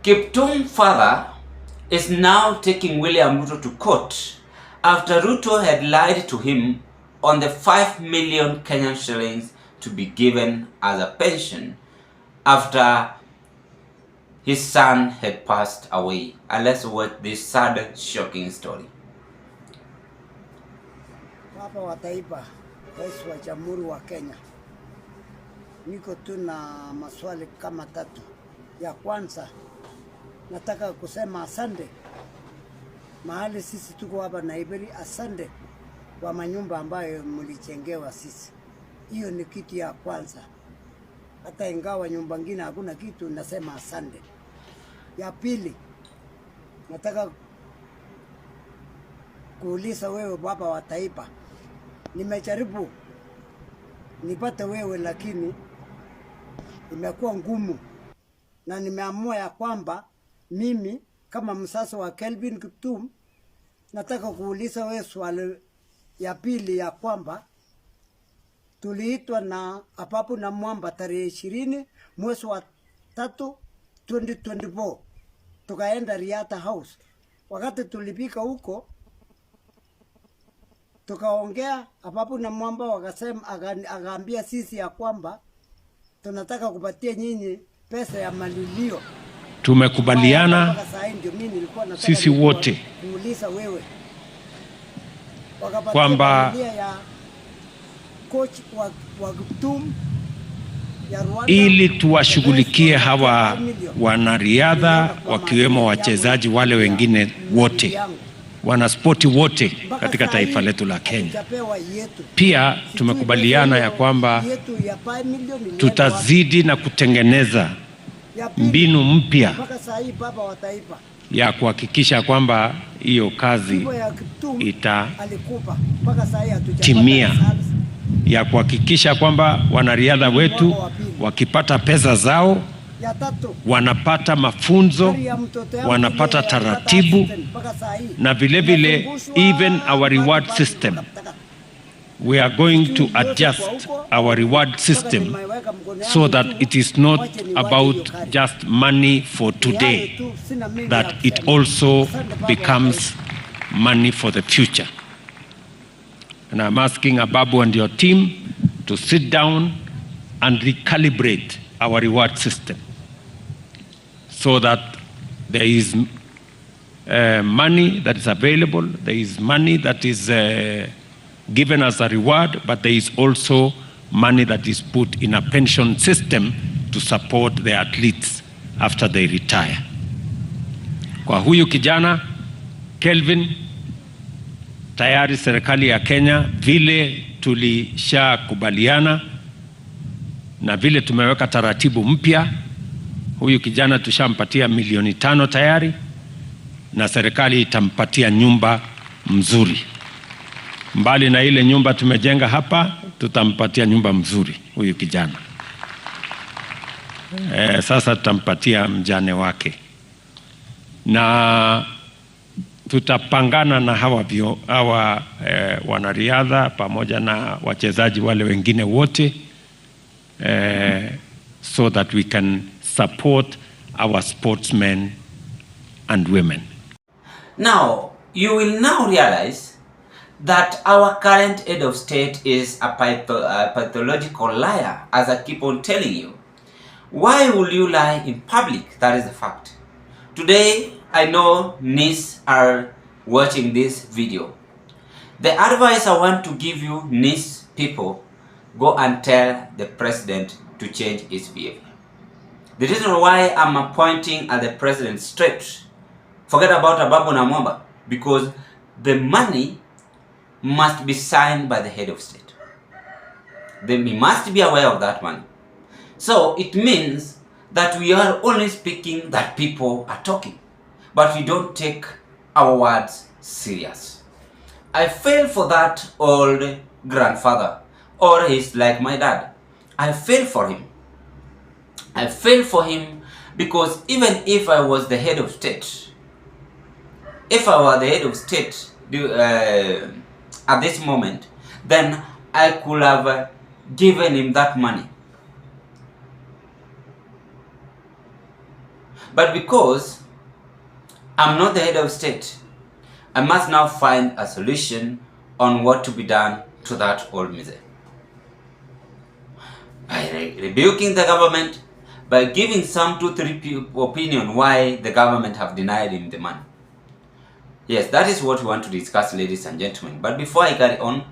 Kiptun's father is now taking William Ruto to court after Ruto had lied to him on the 5 million Kenyan shillings to be given as a pension after his son had passed away. And let's watch this sad, shocking story. Baba wa Taifa, Rais wa Jamhuri wa Kenya, niko tu na maswali kama tatu. Ya kwanza, nataka kusema asante mahali sisi tuko hapa Nairobi, asante kwa manyumba ambayo mlijengewa sisi. Hiyo ni kitu ya kwanza. Hata ingawa nyumba ngine hakuna kitu, nasema asante. Ya pili, nataka kuuliza wewe baba wa Taifa, nimejaribu nipate wewe lakini imekuwa ngumu, na nimeamua ya kwamba mimi kama msasa wa Kelvin Kiptum nataka kuuliza wewe swali ya pili ya kwamba tuliitwa na ababu namwamba tarehe 20 mwezi wa 3 2024 tukaenda Riata House. Wakati tulipika huko tukaongea, ababu namwamba wakasema, akaambia sisi ya kwamba tunataka kupatia nyinyi pesa ya malilio. Tumekubaliana sisi wote kuuliza wewe kwamba coach wa Kiptum ya Rwanda, ili tuwashughulikie hawa wanariadha wakiwemo wachezaji wale wengine wote, wanaspoti wote katika taifa letu la Kenya. Pia tumekubaliana ya kwamba tutazidi na kutengeneza mbinu mpya ya kuhakikisha kwamba hiyo kazi itatimia, ya kuhakikisha kwamba wanariadha wetu wakipata pesa zao wanapata mafunzo, wanapata taratibu, na vile vile even our reward system, we are going to adjust our reward system so that it is not about just money for today, that it also becomes money for the future. And I'm asking Ababu and your team to sit down and recalibrate our reward system so that there is money that is available, there is money that is given as a reward, but there is also money that is put in a pension system to support the athletes after they retire. Kwa huyu kijana Kelvin, tayari serikali ya Kenya vile tulishakubaliana na vile tumeweka taratibu mpya, huyu kijana tushampatia milioni 5 tayari, na serikali itampatia nyumba mzuri. Mbali na ile nyumba tumejenga hapa, tutampatia nyumba mzuri huyu kijana. Sasa tutampatia mjane wake, na tutapangana na hawa wanariadha pamoja na wachezaji wale wengine wote, so that we can support our sportsmen and women. Now, you will now realize that our current head of state is a pathological liar, as I keep on telling you. Why will you lie in public? That is the fact. Today, I know NIS are watching this video. The advice I want to give you, NIS people, go and tell the president to change his behavior. The reason why I'm pointing at the president straight, forget about ababu namwamba, because the money must be signed by the head of state. Then we must be aware of that money. So it means that we are only speaking that people are talking, but we don't take our words serious. I feel for that old grandfather, or he's like my dad. I feel for him. I feel for him because even if I was the head of state, if I were the head of state at this moment, then I could have given him that money. But because I'm not the head of state, I must now find a solution on what to be done to that old mzee. By rebuking the government, by giving some 2-3 opinion why the government have denied him the money. Yes, that is what we want to discuss, ladies and gentlemen. But before I carry on,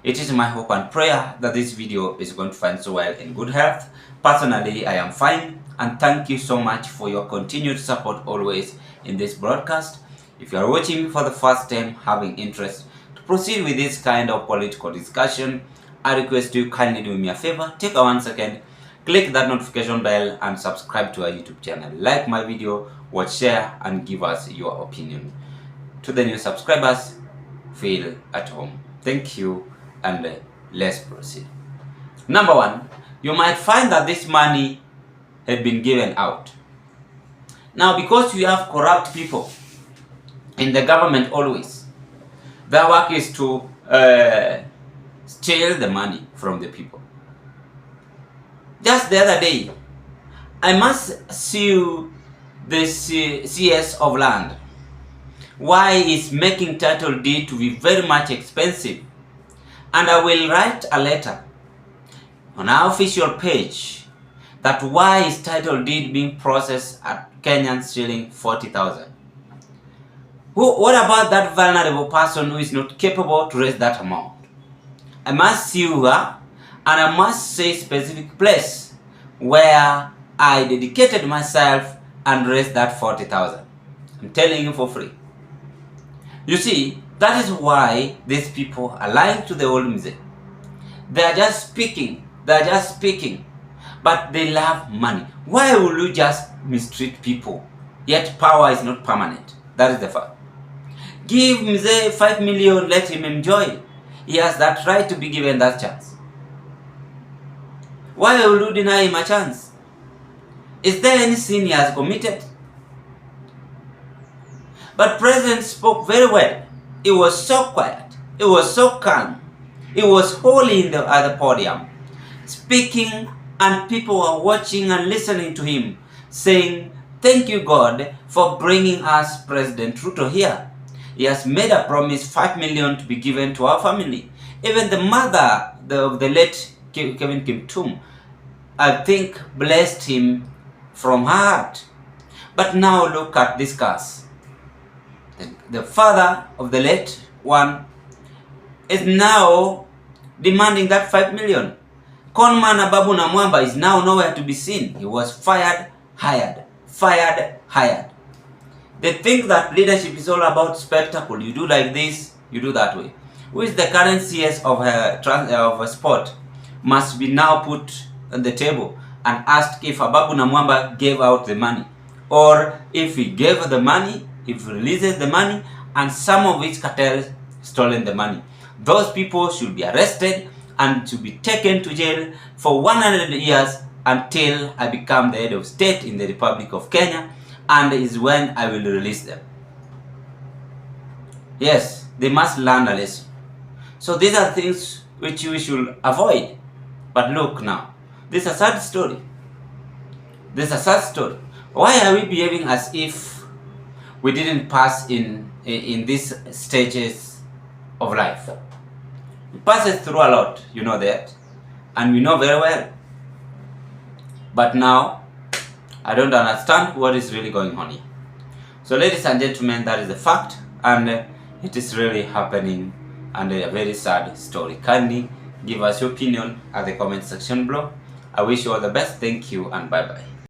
it is my hope and prayer that this video is going to find so well in good health. Personally, I am fine, and thank you so much for your continued support always in this broadcast. If you are watching me for the first time, having interest to proceed with this kind of political discussion, I request you kindly do me a favor, take a 1 second, click that notification bell and subscribe to our YouTube channel. Like my video, watch, share, and give us your opinion. To the new subscribers, feel at home. Thank you, and let's proceed. Number one, you might find that this money had been given out. Now, because we have corrupt people in the government always, their work is to steal the money from the people. Just the other day, I must sue the CS of land. Why is making title deed to be very much expensive? And I will write a letter on our official page that why is title deed being processed at Kenyan shilling 40,000? What about that vulnerable person who is not capable to raise that amount? I must sue her, and I must say specific place where I dedicated myself and raised that 40,000. I'm telling you for free. You see, that is why these people are lying to the old mzee. They are just speaking, but they love money. Why will you just mistreat people? Yet power is not permanent. That is the fact. Give mzee 5 million, let him enjoy. He has that right to be given that chance. Why will you deny him a chance? Is there any sin he has committed? But President spoke very well. It was so quiet. It was so calm. It was holy at the podium, speaking, and people were watching and listening to him, saying, "Thank you, God, for bringing us President RUTO here. He has made a promise 5 million to be given to our family." Even the mother of the late kiptun, I think, blessed him from her heart. But now look at this case. The father of the late one is now demanding that 5 million. Conman Ababu Namwamba is now nowhere to be seen. He was fired, hired. Fired, hired. They think that leadership is all about spectacle. You do like this, you do that way. Who is the current CS of a sport must be now put on the table and asked if Ababu Namwamba gave out the money, or if he gave the money, if he releases the money, and some of which cartels stolen the money. Those people should be arrested and should be taken to jail for 100 years until I become the head of state in the Republic of Kenya, and is when I will release them. Yes, they must learn a lesson. So these are things which we should avoid. But look now, this is a sad story. This is a sad story. Why are we behaving as if we didn't pass in these stages of life? We pass through a lot, you know that, and we know very well. But now, I don't understand what is really going on here. So ladies and gentlemen, that is the fact, and it is really happening, and a very sad story. Kindly give us your opinion at the comment section below. I wish you all the best. Thank you, and bye bye.